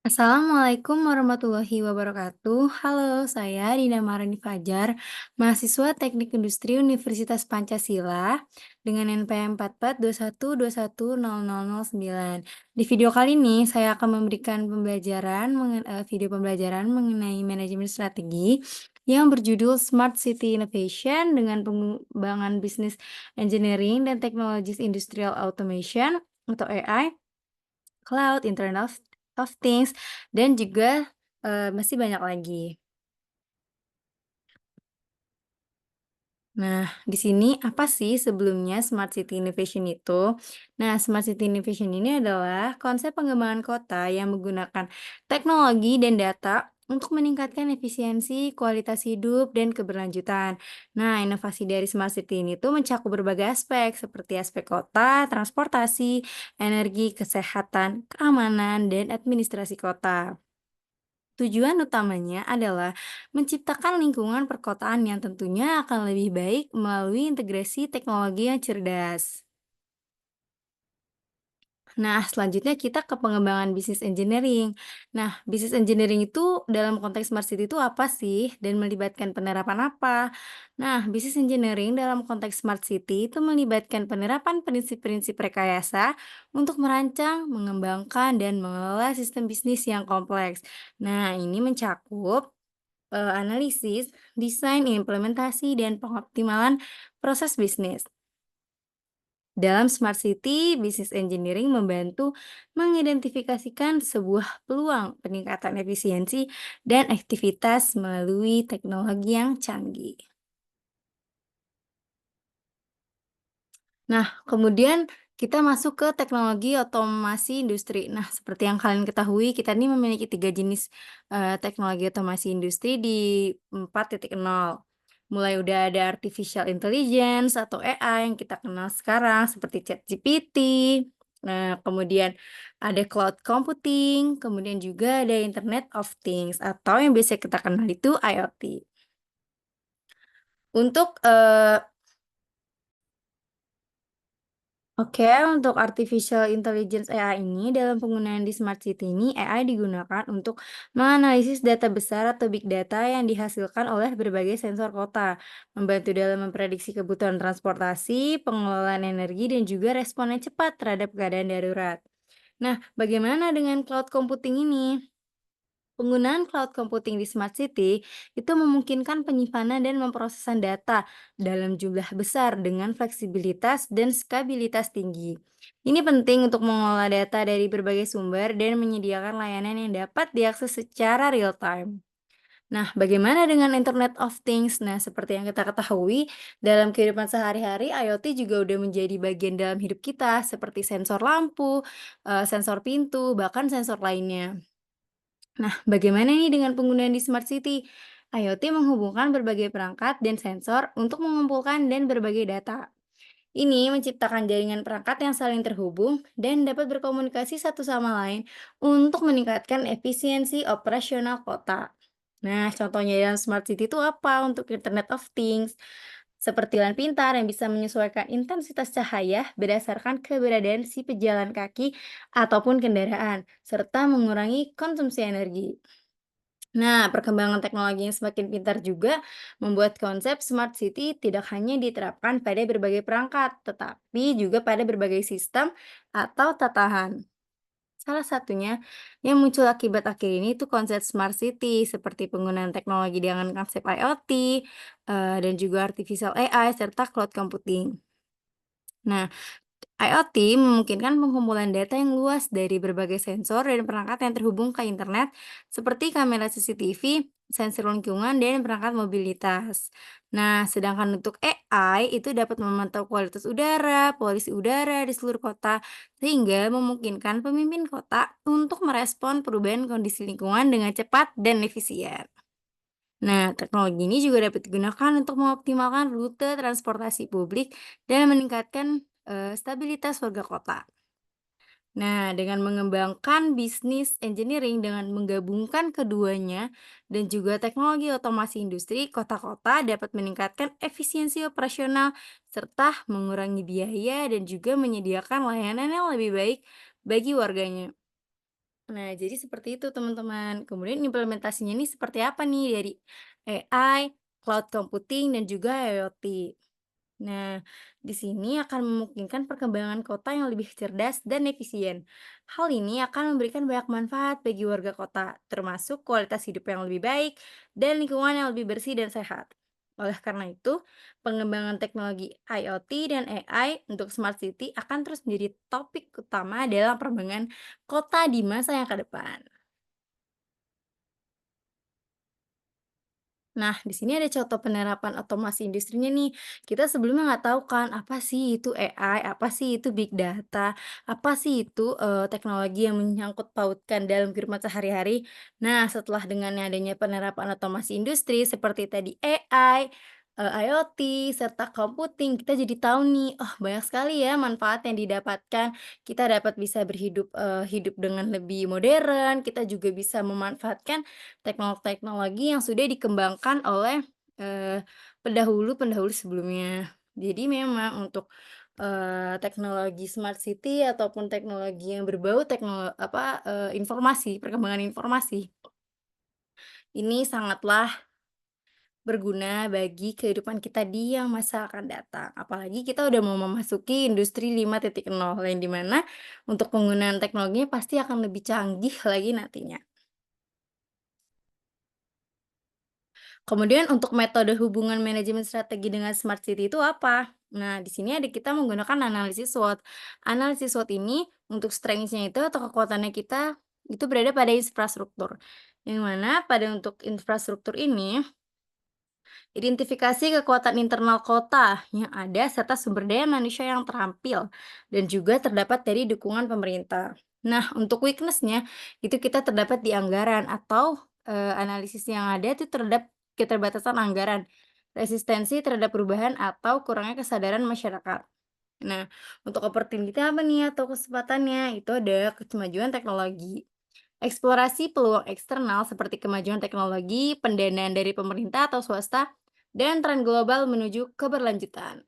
Assalamualaikum warahmatullahi wabarakatuh. Halo, saya Dina Marani Fajar, mahasiswa Teknik Industri Universitas Pancasila dengan NPM 4421210009. Di video kali ini saya akan memberikan video pembelajaran mengenai manajemen strategi yang berjudul Smart City Innovation dengan pengembangan bisnis engineering dan teknologis industrial automation atau AI. Cloud, Internet of Things, dan juga, masih banyak lagi. Nah, di sini apa sih sebelumnya Smart City Innovation itu? Nah, Smart City Innovation ini adalah konsep pengembangan kota yang menggunakan teknologi dan data untuk meningkatkan efisiensi, kualitas hidup, dan keberlanjutan. Nah, inovasi dari Smart City ini tuh mencakup berbagai aspek, seperti aspek kota, transportasi, energi, kesehatan, keamanan, dan administrasi kota. Tujuan utamanya adalah menciptakan lingkungan perkotaan yang tentunya akan lebih baik melalui integrasi teknologi yang cerdas. Nah, selanjutnya kita ke pengembangan bisnis engineering. Nah, bisnis engineering itu dalam konteks smart city itu apa sih dan melibatkan penerapan apa? Nah, bisnis engineering dalam konteks smart city itu melibatkan penerapan prinsip-prinsip rekayasa untuk merancang, mengembangkan, dan mengelola sistem bisnis yang kompleks. Nah, ini mencakup analisis, desain, implementasi, dan pengoptimalan proses bisnis. Dalam Smart City, Business Engineering membantu mengidentifikasikan sebuah peluang peningkatan efisiensi dan aktivitas melalui teknologi yang canggih. Nah, kemudian kita masuk ke teknologi otomasi industri. Nah, seperti yang kalian ketahui, kita ini memiliki tiga jenis teknologi otomasi industri di 4.0. Mulai udah ada artificial intelligence atau AI yang kita kenal sekarang seperti ChatGPT. Nah, kemudian ada cloud computing, kemudian juga ada Internet of Things atau yang biasa kita kenal itu IoT. Untuk Oke, untuk artificial intelligence AI ini dalam penggunaan di smart city ini AI digunakan untuk menganalisis data besar atau big data yang dihasilkan oleh berbagai sensor kota, membantu dalam memprediksi kebutuhan transportasi, pengelolaan energi, dan juga respon yang cepat terhadap keadaan darurat. Nah, bagaimana dengan cloud computing ini? Penggunaan cloud computing di smart city itu memungkinkan penyimpanan dan memprosesan data dalam jumlah besar dengan fleksibilitas dan skabilitas tinggi. Ini penting untuk mengolah data dari berbagai sumber dan menyediakan layanan yang dapat diakses secara real time. Nah, bagaimana dengan Internet of Things? Nah, seperti yang kita ketahui, dalam kehidupan sehari-hari, IoT juga udah menjadi bagian dalam hidup kita, seperti sensor lampu, sensor pintu, bahkan sensor lainnya. Nah, bagaimana nih dengan penggunaan di smart city? IoT menghubungkan berbagai perangkat dan sensor untuk mengumpulkan dan berbagai data. Ini menciptakan jaringan perangkat yang saling terhubung dan dapat berkomunikasi satu sama lain untuk meningkatkan efisiensi operasional kota. Nah, contohnya dalam smart city itu apa untuk Internet of Things? Seperti lampu pintar yang bisa menyesuaikan intensitas cahaya berdasarkan keberadaan si pejalan kaki ataupun kendaraan, serta mengurangi konsumsi energi. Nah, perkembangan teknologi yang semakin pintar juga membuat konsep smart city tidak hanya diterapkan pada berbagai perangkat, tetapi juga pada berbagai sistem atau tatahan. Salah satunya yang muncul akibat akhir ini itu konsep smart city seperti penggunaan teknologi dengan konsep IoT dan juga artificial AI serta cloud computing. Nah, IoT memungkinkan pengumpulan data yang luas dari berbagai sensor dan perangkat yang terhubung ke internet, seperti kamera CCTV, sensor lingkungan, dan perangkat mobilitas. Nah, sedangkan untuk AI itu dapat memantau kualitas udara, polusi udara di seluruh kota, sehingga memungkinkan pemimpin kota untuk merespon perubahan kondisi lingkungan dengan cepat dan efisien. Nah, teknologi ini juga dapat digunakan untuk mengoptimalkan rute transportasi publik dan meningkatkan stabilitas warga kota. Nah, dengan mengembangkan bisnis engineering dengan menggabungkan keduanya dan juga teknologi otomasi industri, kota-kota dapat meningkatkan efisiensi operasional serta mengurangi biaya dan juga menyediakan layanan yang lebih baik bagi warganya. Nah, jadi seperti itu teman-teman. Kemudian implementasinya ini seperti apa nih dari AI, cloud computing, dan juga IoT. Nah, di sini akan memungkinkan perkembangan kota yang lebih cerdas dan efisien. Hal ini akan memberikan banyak manfaat bagi warga kota, termasuk kualitas hidup yang lebih baik dan lingkungan yang lebih bersih dan sehat. Oleh karena itu, pengembangan teknologi IoT dan AI untuk smart city akan terus menjadi topik utama dalam perkembangan kota di masa yang ke depan. Nah, di sini ada contoh penerapan otomasi industrinya nih. Kita sebelumnya nggak tahu kan, apa sih itu AI, apa sih itu big data, apa sih itu teknologi yang menyangkut pautkan dalam kehidupan sehari-hari. Nah, setelah dengan adanya penerapan otomasi industri seperti tadi AI, IoT, serta computing, kita jadi tahu nih, oh banyak sekali ya manfaat yang didapatkan. Kita dapat bisa hidup dengan lebih modern, kita juga bisa memanfaatkan teknologi yang sudah dikembangkan oleh, pendahulu-pendahulu sebelumnya. Jadi memang untuk, teknologi smart city ataupun teknologi yang berbau informasi, perkembangan informasi, ini sangatlah berguna bagi kehidupan kita di yang masa akan datang. Apalagi kita udah mau memasuki industri 5.0 yang di mana untuk penggunaan teknologinya pasti akan lebih canggih lagi nantinya. Kemudian untuk metode hubungan manajemen strategi dengan smart city itu apa? Nah, di sini ada kita menggunakan analisis SWOT. Analisis SWOT ini untuk strengths-nya itu atau kekuatannya kita itu berada pada infrastruktur. Yang mana pada untuk infrastruktur ini, identifikasi kekuatan internal kota yang ada serta sumber daya manusia yang terampil dan juga terdapat dari dukungan pemerintah. Nah, untuk weakness-nya itu kita terdapat di anggaran atau analisis yang ada itu terhadap keterbatasan anggaran, resistensi terhadap perubahan atau kurangnya kesadaran masyarakat. Nah, untuk opportunity apa nih atau kesempatannya? Itu ada kemajuan teknologi. Eksplorasi peluang eksternal seperti kemajuan teknologi, pendanaan dari pemerintah atau swasta, dan tren global menuju keberlanjutan.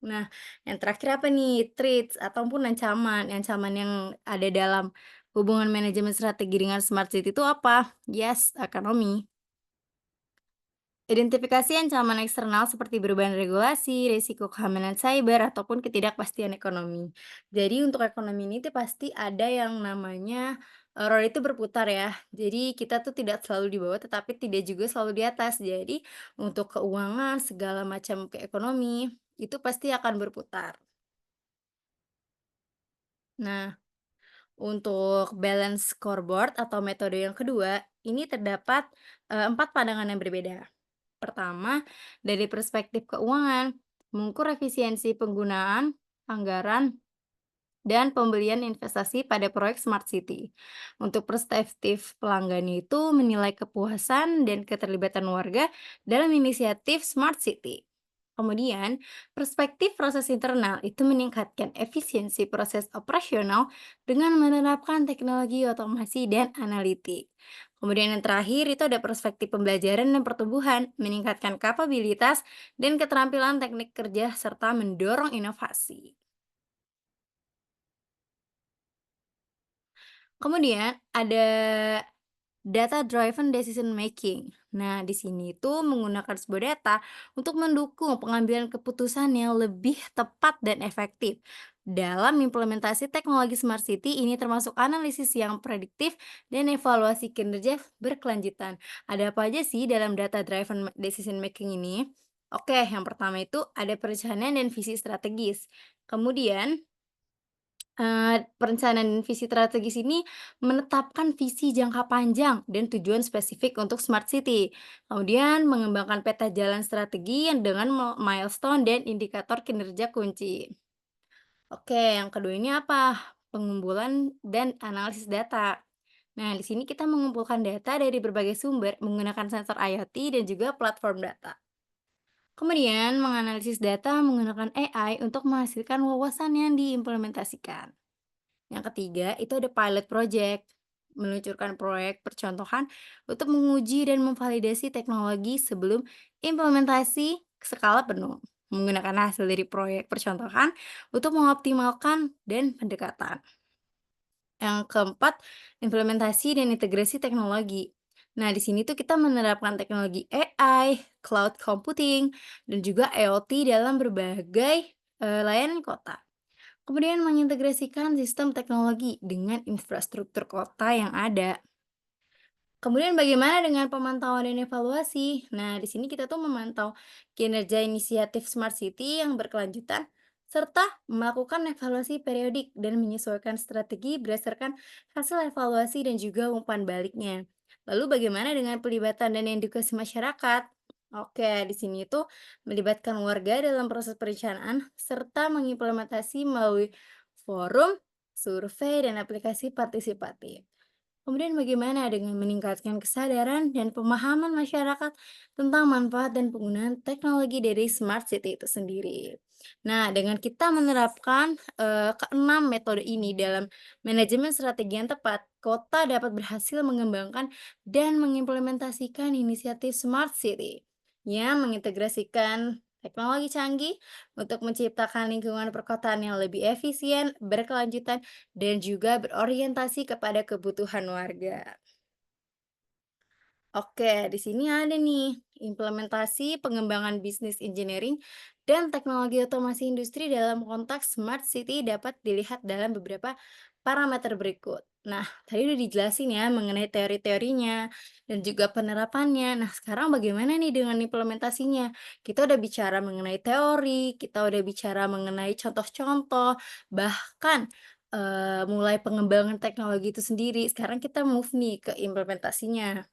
Nah, yang terakhir apa nih? Threats ataupun ancaman. Ancaman yang ada dalam hubungan manajemen strategi dengan smart city itu apa? Yes, ekonomi. Identifikasi ancaman eksternal seperti perubahan regulasi, risiko keamanan cyber, ataupun ketidakpastian ekonomi. Jadi untuk ekonomi ini tuh pasti ada yang namanya roda itu berputar ya. Jadi kita tuh tidak selalu di bawah, tetapi tidak juga selalu di atas. Jadi untuk keuangan segala macam ke ekonomi itu pasti akan berputar. Nah, untuk balance scoreboard atau metode yang kedua, ini terdapat 4 pandangan yang berbeda. Pertama, dari perspektif keuangan, mengukur efisiensi penggunaan anggaran dan pembelian investasi pada proyek Smart City. Untuk perspektif pelanggan itu menilai kepuasan dan keterlibatan warga dalam inisiatif Smart City. Kemudian, perspektif proses internal itu meningkatkan efisiensi proses operasional dengan menerapkan teknologi otomasi dan analitik. Kemudian yang terakhir itu ada perspektif pembelajaran dan pertumbuhan, meningkatkan kapabilitas dan keterampilan teknik kerja serta mendorong inovasi. Kemudian ada data driven decision making. Nah, di sini itu menggunakan sebuah data untuk mendukung pengambilan keputusan yang lebih tepat dan efektif. Dalam implementasi teknologi smart city ini termasuk analisis yang prediktif dan evaluasi kinerja berkelanjutan. Ada apa aja sih dalam data driven decision making ini? Oke, yang pertama itu ada perencanaan dan visi strategis. Kemudian perencanaan dan visi strategis ini menetapkan visi jangka panjang dan tujuan spesifik untuk smart city. Kemudian mengembangkan peta jalan strategi yang dengan milestone dan indikator kinerja kunci. Oke, yang kedua ini apa? Pengumpulan dan analisis data. Nah, di sini kita mengumpulkan data dari berbagai sumber menggunakan sensor IoT dan juga platform data. Kemudian menganalisis data menggunakan AI untuk menghasilkan wawasan yang diimplementasikan. Yang ketiga, itu ada pilot project, meluncurkan proyek percontohan untuk menguji dan memvalidasi teknologi sebelum implementasi skala penuh. Menggunakan hasil dari proyek percontohan untuk mengoptimalkan dan pendekatan. Yang keempat, implementasi dan integrasi teknologi. Nah, di sini tuh kita menerapkan teknologi AI, cloud computing, dan juga IoT dalam berbagai layanan kota. Kemudian mengintegrasikan sistem teknologi dengan infrastruktur kota yang ada. Kemudian bagaimana dengan pemantauan dan evaluasi? Nah, di sini kita tuh memantau kinerja inisiatif Smart City yang berkelanjutan, serta melakukan evaluasi periodik dan menyesuaikan strategi berdasarkan hasil evaluasi dan juga umpan baliknya. Lalu bagaimana dengan pelibatan dan edukasi masyarakat? Oke, di sini itu melibatkan warga dalam proses perencanaan serta mengimplementasi melalui forum, survei, dan aplikasi partisipatif. Kemudian bagaimana dengan meningkatkan kesadaran dan pemahaman masyarakat tentang manfaat dan penggunaan teknologi dari smart city itu sendiri. Nah, dengan kita menerapkan keenam metode ini dalam manajemen strategi yang tepat, kota dapat berhasil mengembangkan dan mengimplementasikan inisiatif smart city yang mengintegrasikan teknologi canggih untuk menciptakan lingkungan perkotaan yang lebih efisien, berkelanjutan, dan juga berorientasi kepada kebutuhan warga. Oke, di sini ada nih, implementasi pengembangan bisnis engineering dan teknologi otomasi industri dalam konteks smart city dapat dilihat dalam beberapa parameter berikut. Nah, tadi udah dijelasin ya mengenai teori-teorinya dan juga penerapannya. Nah, sekarang bagaimana nih dengan implementasinya? Kita udah bicara mengenai teori, kita udah bicara mengenai contoh-contoh, bahkan mulai pengembangan teknologi itu sendiri. Sekarang kita move nih ke implementasinya.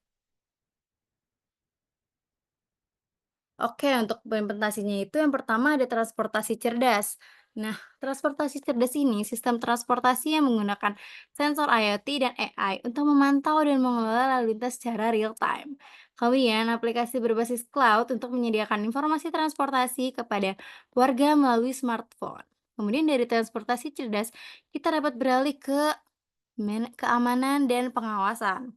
Oke, untuk implementasinya itu yang pertama ada transportasi cerdas. Nah, transportasi cerdas ini sistem transportasi yang menggunakan sensor IoT dan AI untuk memantau dan mengelola lalu lintas secara real time. Kemudian, aplikasi berbasis cloud untuk menyediakan informasi transportasi kepada warga melalui smartphone. Kemudian dari transportasi cerdas, kita dapat beralih ke keamanan dan pengawasan.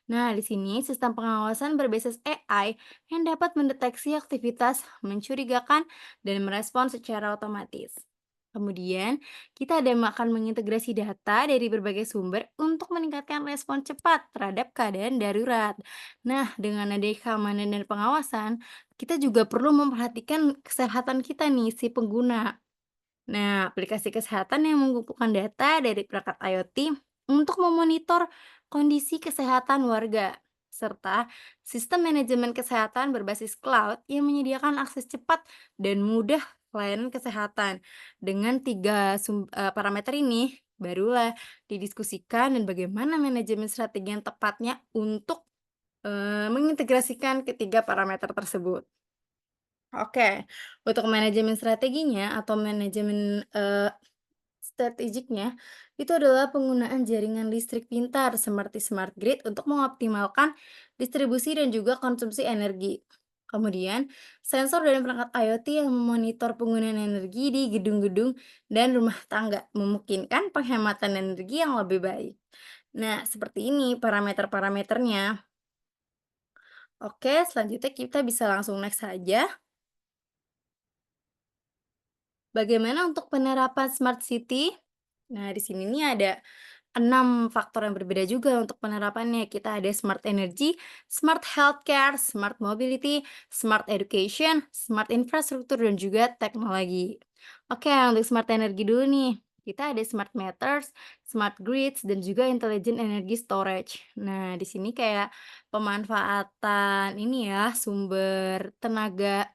Nah, di sini sistem pengawasan berbasis AI yang dapat mendeteksi aktivitas mencurigakan dan merespons secara otomatis. Kemudian, kita ada akan mengintegrasi data dari berbagai sumber untuk meningkatkan respon cepat terhadap keadaan darurat. Nah, dengan adanya keamanan dan pengawasan, kita juga perlu memperhatikan kesehatan kita nih, si pengguna. Nah, aplikasi kesehatan yang mengumpulkan data dari perangkat IoT untuk memonitor kondisi kesehatan warga, serta sistem manajemen kesehatan berbasis cloud yang menyediakan akses cepat dan mudah pelayanan kesehatan. Dengan parameter ini, barulah didiskusikan dan bagaimana manajemen strategi yang tepatnya untuk mengintegrasikan ketiga parameter tersebut. Oke, untuk manajemen strateginya atau manajemen strategiknya, itu adalah penggunaan jaringan listrik pintar seperti smart grid untuk mengoptimalkan distribusi dan juga konsumsi energi. Kemudian, sensor dan perangkat IoT yang memonitor penggunaan energi di gedung-gedung dan rumah tangga, memungkinkan penghematan energi yang lebih baik. Nah, seperti ini parameter-parameternya. Oke, selanjutnya kita bisa langsung next saja. Bagaimana untuk penerapan smart city? Nah, di sini nih ada 6 faktor yang berbeda juga untuk penerapannya. Kita ada smart energy, smart healthcare, smart mobility, smart education, smart infrastruktur, dan juga teknologi. Oke, untuk smart energy dulu nih. Kita ada smart meters, smart grids, dan juga intelligent energy storage. Nah, di sini kayak pemanfaatan ini ya, sumber tenaga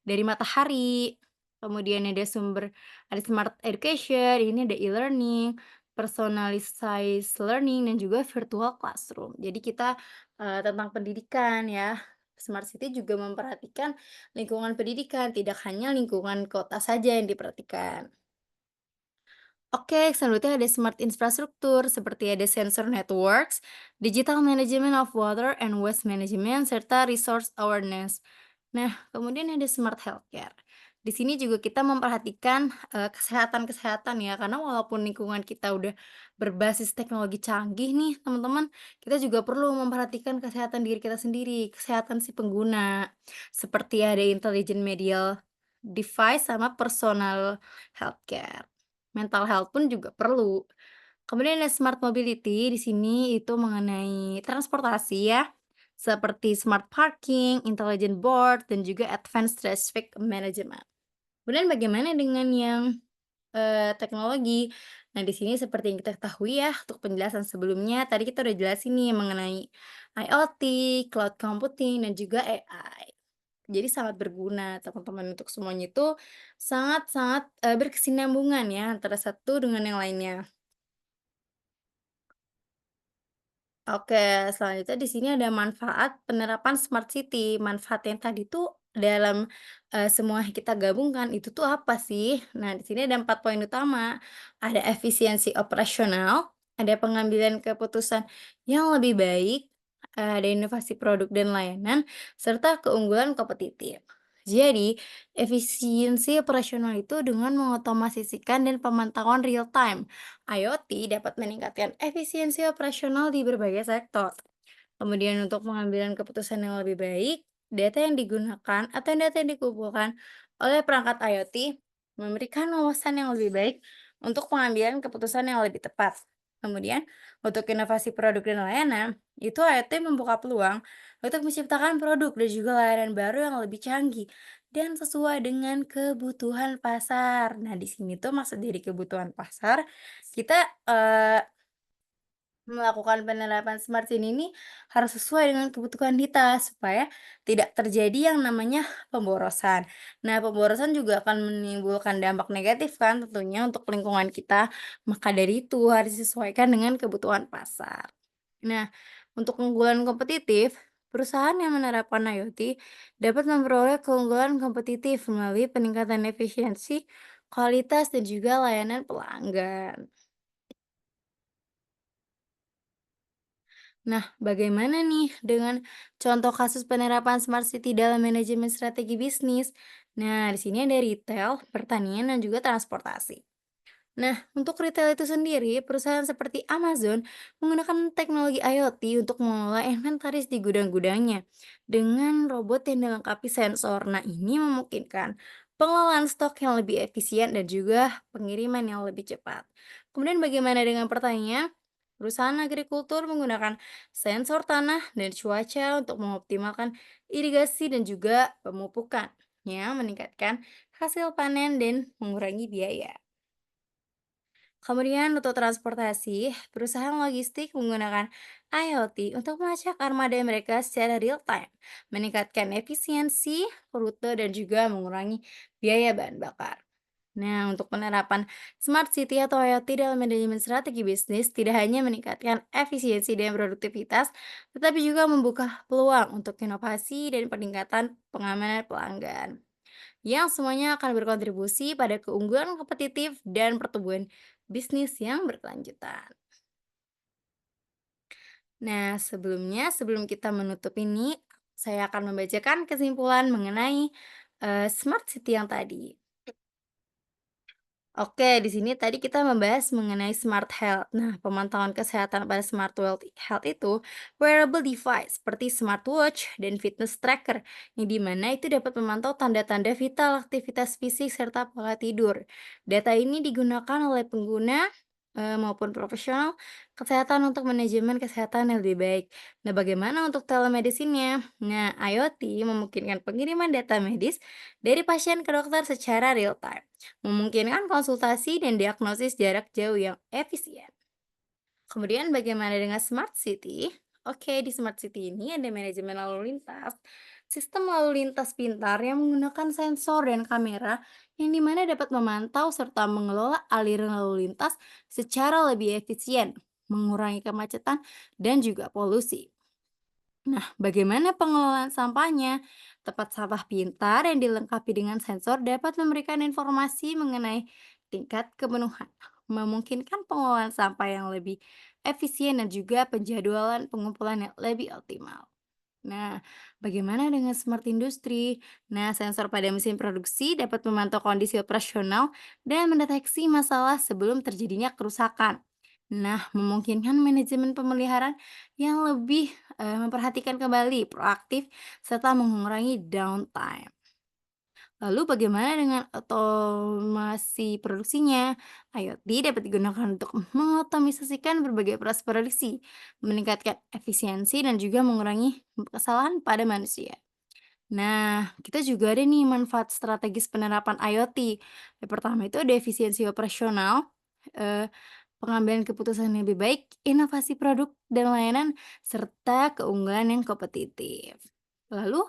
dari matahari, kemudian ada smart education, ini ada e-learning, personalized learning, dan juga virtual classroom. Jadi kita, tentang pendidikan ya, smart city juga memperhatikan lingkungan pendidikan, tidak hanya lingkungan kota saja yang diperhatikan. Oke, selanjutnya ada smart infrastruktur seperti ada sensor networks, digital management of water and waste management, serta resource awareness. Nah, kemudian ada smart healthcare. Di sini juga kita memperhatikan kesehatan-kesehatan ya, karena walaupun lingkungan kita udah berbasis teknologi canggih nih, teman-teman, kita juga perlu memperhatikan kesehatan diri kita sendiri, kesehatan si pengguna. Seperti ada intelligent medial device sama personal healthcare. Mental health pun juga perlu. Kemudian ada smart mobility, di sini itu mengenai transportasi ya, seperti smart parking, intelligent board, dan juga advanced traffic management. Kemudian bagaimana dengan yang teknologi? Nah, di sini seperti yang kita ketahui ya, untuk penjelasan sebelumnya tadi kita udah jelasin nih mengenai IoT, cloud computing, dan juga AI. Jadi sangat berguna teman-teman untuk semuanya itu sangat-sangat, berkesinambungan ya antara satu dengan yang lainnya. Oke, selanjutnya di sini ada manfaat penerapan smart city. Manfaat yang tadi tuh dalam, semua kita gabungkan itu tuh apa sih? Nah, di sini ada 4 poin utama. Ada efisiensi operasional, ada pengambilan keputusan yang lebih baik, ada inovasi produk dan layanan, serta keunggulan kompetitif. Jadi, efisiensi operasional itu dengan mengotomasisikan dan pemantauan real time. IoT dapat meningkatkan efisiensi operasional di berbagai sektor. Kemudian untuk pengambilan keputusan yang lebih baik, data yang digunakan atau data yang dikumpulkan oleh perangkat IoT memberikan wawasan yang lebih baik untuk pengambilan keputusan yang lebih tepat. Kemudian, untuk inovasi produk dan layanan, itu IoT membuka peluang untuk menciptakan produk dan juga layanan baru yang lebih canggih dan sesuai dengan kebutuhan pasar. Nah, di sini tuh maksud dari kebutuhan pasar, kita melakukan penerapan smart SIM ini harus sesuai dengan kebutuhan kita supaya tidak terjadi yang namanya pemborosan. Nah, pemborosan juga akan menimbulkan dampak negatif kan tentunya untuk lingkungan kita. Maka dari itu harus disesuaikan dengan kebutuhan pasar. Nah, untuk keunggulan kompetitif, perusahaan yang menerapkan IoT dapat memperoleh keunggulan kompetitif melalui peningkatan efisiensi, kualitas, dan juga layanan pelanggan. Nah, bagaimana nih dengan contoh kasus penerapan smart city dalam manajemen strategi bisnis? Nah, di sini ada retail, pertanian, dan juga transportasi. Nah, untuk retail itu sendiri, perusahaan seperti Amazon menggunakan teknologi IoT untuk mengelola inventaris di gudang-gudangnya dengan robot yang dilengkapi sensor. Nah, ini memungkinkan pengelolaan stok yang lebih efisien dan juga pengiriman yang lebih cepat. Kemudian bagaimana dengan pertanian? Perusahaan agrikultur menggunakan sensor tanah dan cuaca untuk mengoptimalkan irigasi dan juga pemupukan yang meningkatkan hasil panen dan mengurangi biaya. Kemudian untuk transportasi, perusahaan logistik menggunakan IoT untuk melacak armada mereka secara real time, meningkatkan efisiensi, rute, dan juga mengurangi biaya bahan bakar. Nah, untuk penerapan smart city atau IoT dalam manajemen strategi bisnis tidak hanya meningkatkan efisiensi dan produktivitas, tetapi juga membuka peluang untuk inovasi dan peningkatan pengamanan pelanggan yang semuanya akan berkontribusi pada keunggulan kompetitif dan pertumbuhan bisnis yang berkelanjutan. Nah, sebelum kita menutup ini, saya akan membacakan kesimpulan mengenai smart city yang tadi. Oke, di sini tadi kita membahas mengenai smart health. Nah, pemantauan kesehatan pada smart health itu wearable device seperti smartwatch dan fitness tracker, yang dimana itu dapat memantau tanda-tanda vital, aktivitas fisik, serta pola tidur. Data ini digunakan oleh pengguna maupun profesional kesehatan untuk manajemen kesehatan yang lebih baik. Nah, bagaimana untuk telemedicine-nya? Nah, IoT memungkinkan pengiriman data medis dari pasien ke dokter secara real time, memungkinkan konsultasi dan diagnosis jarak jauh yang efisien. Kemudian bagaimana dengan smart city? Oke, di smart city ini ada manajemen lalu lintas, sistem lalu lintas pintar yang menggunakan sensor dan kamera yang dimana dapat memantau serta mengelola aliran lalu lintas secara lebih efisien, mengurangi kemacetan dan juga polusi. Nah, bagaimana pengelolaan sampahnya? Tempat sampah pintar yang dilengkapi dengan sensor dapat memberikan informasi mengenai tingkat kepenuhan, memungkinkan pengelolaan sampah yang lebih efisien dan juga penjadwalan pengumpulan yang lebih optimal. Nah, bagaimana dengan smart industri? Nah, sensor pada mesin produksi dapat memantau kondisi operasional dan mendeteksi masalah sebelum terjadinya kerusakan. Nah, memungkinkan manajemen pemeliharaan yang lebih memperhatikan kembali, proaktif, serta mengurangi downtime. Lalu bagaimana dengan otomasi produksinya? IoT dapat digunakan untuk mengotomisasikan berbagai proses produksi, meningkatkan efisiensi dan juga mengurangi kesalahan pada manusia. Nah, kita juga ada nih manfaat strategis penerapan IoT. Yang pertama itu ada efisiensi operasional, eh, pengambilan keputusan yang lebih baik, inovasi produk dan layanan, serta keunggulan yang kompetitif. Lalu,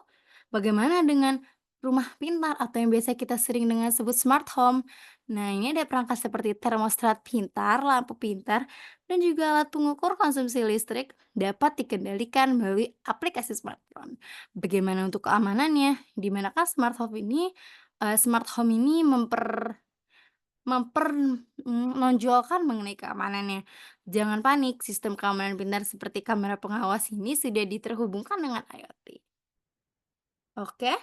bagaimana dengan rumah pintar atau yang biasa kita sering dengan sebut smart home? Nah, ini ada perangkat seperti termostat pintar, lampu pintar, dan juga alat pengukur konsumsi listrik dapat dikendalikan melalui aplikasi smartphone. Bagaimana untuk keamanannya? Di manakah smart home ini menonjolkan mengenai keamanannya. Jangan panik, sistem keamanan pintar seperti kamera pengawas ini sudah diterhubungkan dengan IoT. Oke,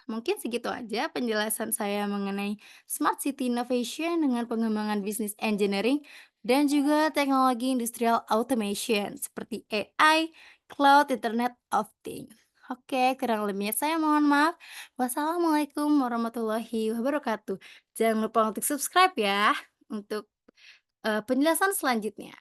mungkin segitu aja penjelasan saya mengenai Smart City Innovation dengan pengembangan bisnis engineering dan juga teknologi industrial automation seperti AI, Cloud, Internet of Things. Oke, kurang lebihnya saya mohon maaf. Wassalamualaikum warahmatullahi wabarakatuh. Jangan lupa untuk subscribe ya untuk penjelasan selanjutnya.